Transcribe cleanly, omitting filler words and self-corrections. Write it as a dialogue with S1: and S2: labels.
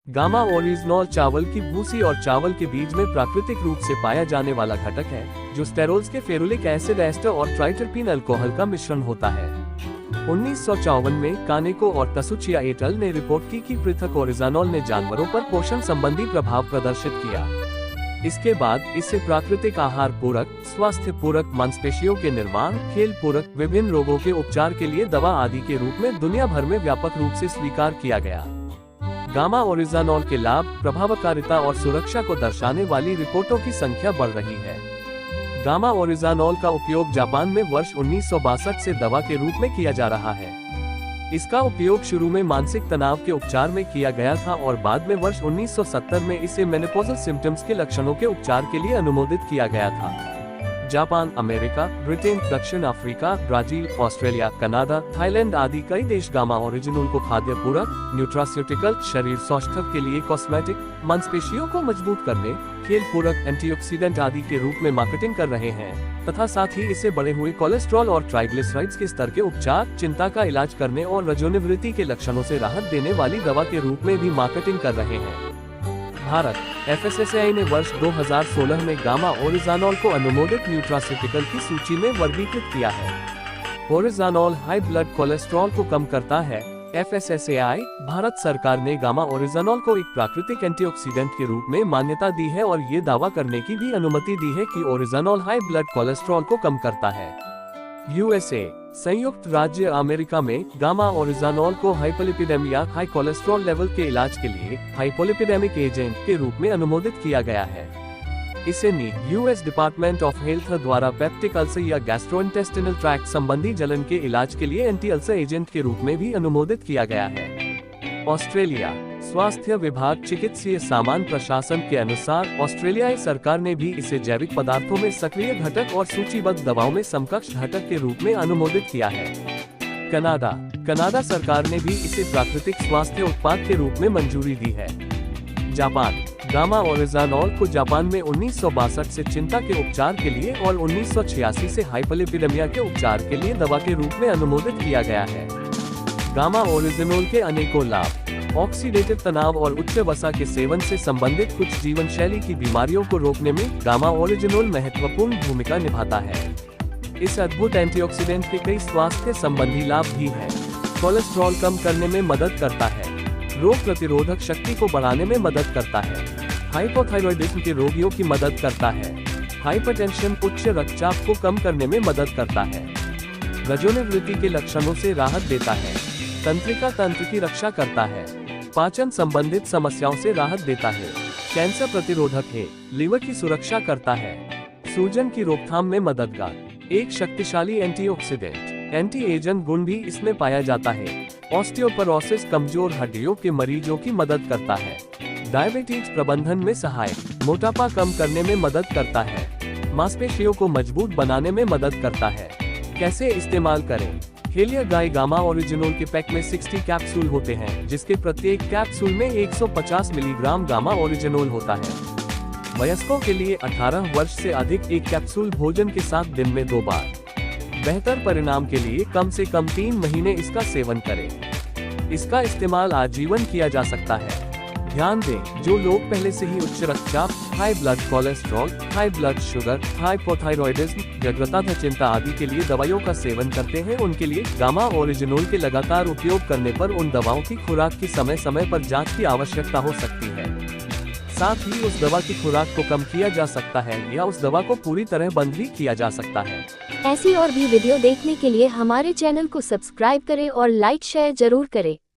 S1: Gamma oryzanol चावल की भूसी और चावल के बीज में प्राकृतिक रूप से पाया जाने वाला घटक है, जो स्टेरोल्स के फेरुलिक एसिड एस्टर और ट्राइटरपीन अल्कोहल का मिश्रण होता है। 1954 में कानेको और तसुचिया एट अल ने रिपोर्ट की कि पृथक ओरिजानॉल ने जानवरों पर पोषण संबंधी प्रभाव प्रदर्शित किया। इसके बाद इसे प्राकृतिक आहार पूरक, स्वास्थ्य पूरक, मांसपेशियों के निर्माण, खेल पूरक, विभिन्न रोगों के उपचार के लिए दवा आदि के रूप में दुनिया भर में व्यापक रूप से स्वीकार किया गया। गामा ओरिजानॉल के लाभ, प्रभावकारिता और सुरक्षा को दर्शाने वाली रिपोर्टों की संख्या बढ़ रही है। गामा ओरिजानॉल का उपयोग जापान में वर्ष 1962 से दवा के रूप में किया जा रहा है। इसका उपयोग शुरू में मानसिक तनाव के उपचार में किया गया था और बाद में वर्ष 1970 में इसे मेनोपॉजल सिम्टम्स के लक्षणों के उपचार के लिए अनुमोदित किया गया था। जापान, अमेरिका, ब्रिटेन, दक्षिण Africa, Brazil, Australia, Canada, Thailand आदि कई देश गामा ओरिजिनॉल को खाद्य पूरक, न्यूट्रास्यूटिकल, शरीर सौष्ठव के लिए कॉस्मेटिक, मांसपेशियों को मजबूत करने, खेल पूरक, एंटीऑक्सीडेंट आदि के रूप में मार्केटिंग कर रहे हैं तथा साथ ही इसे बढ़े हुए कोलेस्ट्रॉल और ट्राइग्लिसराइड्स के स्तर के उपचार, चिंता का इलाज करने और रजोनिवृत्ति के लक्षणों से राहत देने वाली दवा के रूप में भी मार्केटिंग कर रहे हैं। भारत, FSSAI ने वर्ष 2016 में गामा ओरिजानॉल को अनुमोदित न्यूट्रास्यूटिकल की सूची में वर्गीकृत किया है। ओरिजानॉल हाई ब्लड कोलेस्ट्रॉल को कम करता है। FSSAI, भारत सरकार ने गामा ओरिजानॉल को एक प्राकृतिक एंटीऑक्सीडेंट के रूप में मान्यता दी है और ये दावा करने की भी अनुमति दी है कि ओरिजानॉल हाई ब्लड कोलेस्ट्रॉल को कम करता है। USA, संयुक्त राज्य अमेरिका में गामा ओरिजानॉल को हाइपोलिपिडेमिया, हाई कोलेस्ट्रॉल लेवल के इलाज के लिए हाइपोलिपिडेमिक एजेंट के रूप में अनुमोदित किया गया है। इसे US डिपार्टमेंट ऑफ हेल्थ द्वारा पेप्टिक अल्सर या गैस्ट्रोइंटेस्टिनल ट्रैक्ट संबंधी जलन के इलाज के लिए एंटी अल्सर एजेंट के रूप में भी अनुमोदित किया गया है। ऑस्ट्रेलिया, स्वास्थ्य विभाग चिकित्सीय सामान प्रशासन के अनुसार ऑस्ट्रेलियाई सरकार ने भी इसे जैविक पदार्थों में सक्रिय घटक और सूचीबद्ध दवाओं में समकक्ष घटक के रूप में अनुमोदित किया है। कनाडा सरकार ने भी इसे प्राकृतिक स्वास्थ्य उत्पाद के रूप में मंजूरी दी है। जापान, गामा ओरिजानॉल को जापान में 1962 से चिंता के उपचार के लिए और 1986 से हाइपोलिपिडेमिया के उपचार के लिए दवा के रूप में अनुमोदित किया गया है। गामा ओरिजिनॉल के अनेकों लाभ, ऑक्सीडेटिव तनाव और उच्च वसा के सेवन से संबंधित कुछ जीवन शैली की बीमारियों को रोकने में गामा ओरिजिनॉल महत्वपूर्ण भूमिका निभाता है। इस अद्भुत एंटीऑक्सीडेंट के कई स्वास्थ्य संबंधी लाभ भी हैं। कोलेस्ट्रॉल कम करने में मदद करता है, रोग प्रतिरोधक शक्ति को बढ़ाने में मदद करता है, हाइपोथायरॉयडिज्म के रोगियों की मदद करता है, हाइपरटेंशन, उच्च रक्तचाप को कम करने में मदद करता है, रजोनिवृत्ति के लक्षणों से राहत देता है, तंत्रिका तंत्र की रक्षा करता है, पाचन संबंधित समस्याओं से राहत देता है, कैंसर प्रतिरोधक है, लीवर की सुरक्षा करता है, सूजन की रोकथाम में मददगार, एक शक्तिशाली एंटीऑक्सीडेंट, एंटी एजेंट गुण भी इसमें पाया जाता है। ऑस्टियोपोरोसिस, कमजोर हड्डियों के मरीजों की मदद करता है, डायबिटीज प्रबंधन में सहायक, मोटापा कम करने में मदद करता है, मांसपेशियों को मजबूत बनाने में मदद करता है। कैसे इस्तेमाल करें? हेलिया गाय गामा ओरिजिनॉल के पैक में 60 कैप्सूल होते हैं, जिसके प्रत्येक कैप्सूल में 150 मिलीग्राम गामा ओरिजिनॉल होता है। वयस्कों के लिए 18 वर्ष से अधिक एक कैप्सूल भोजन के साथ दिन में 2 बार। बेहतर परिणाम के लिए कम से कम 3 महीने इसका सेवन करें। इसका इस्तेमाल आजीवन किया जा सकता है। ध्यान दें, जो लोग पहले से ही उच्च रक्तचाप, high blood cholesterol, high blood sugar, hypothyroidism, व्यग्रता तथा चिंता आदि के लिए दवाइयों का सेवन करते हैं, उनके लिए गामा ओरिजिनॉल के लगातार उपयोग करने पर उन दवाओं की खुराक की समय समय पर जांच की आवश्यकता हो सकती है। साथ ही उस दवा की खुराक को कम किया जा सकता है या उस दवा को पूरी तरह बंद भी किया जा सकता है।
S2: ऐसी और भी वीडियो देखने के लिए हमारे चैनल को सब्सक्राइब करें और लाइक शेयर जरूर करें।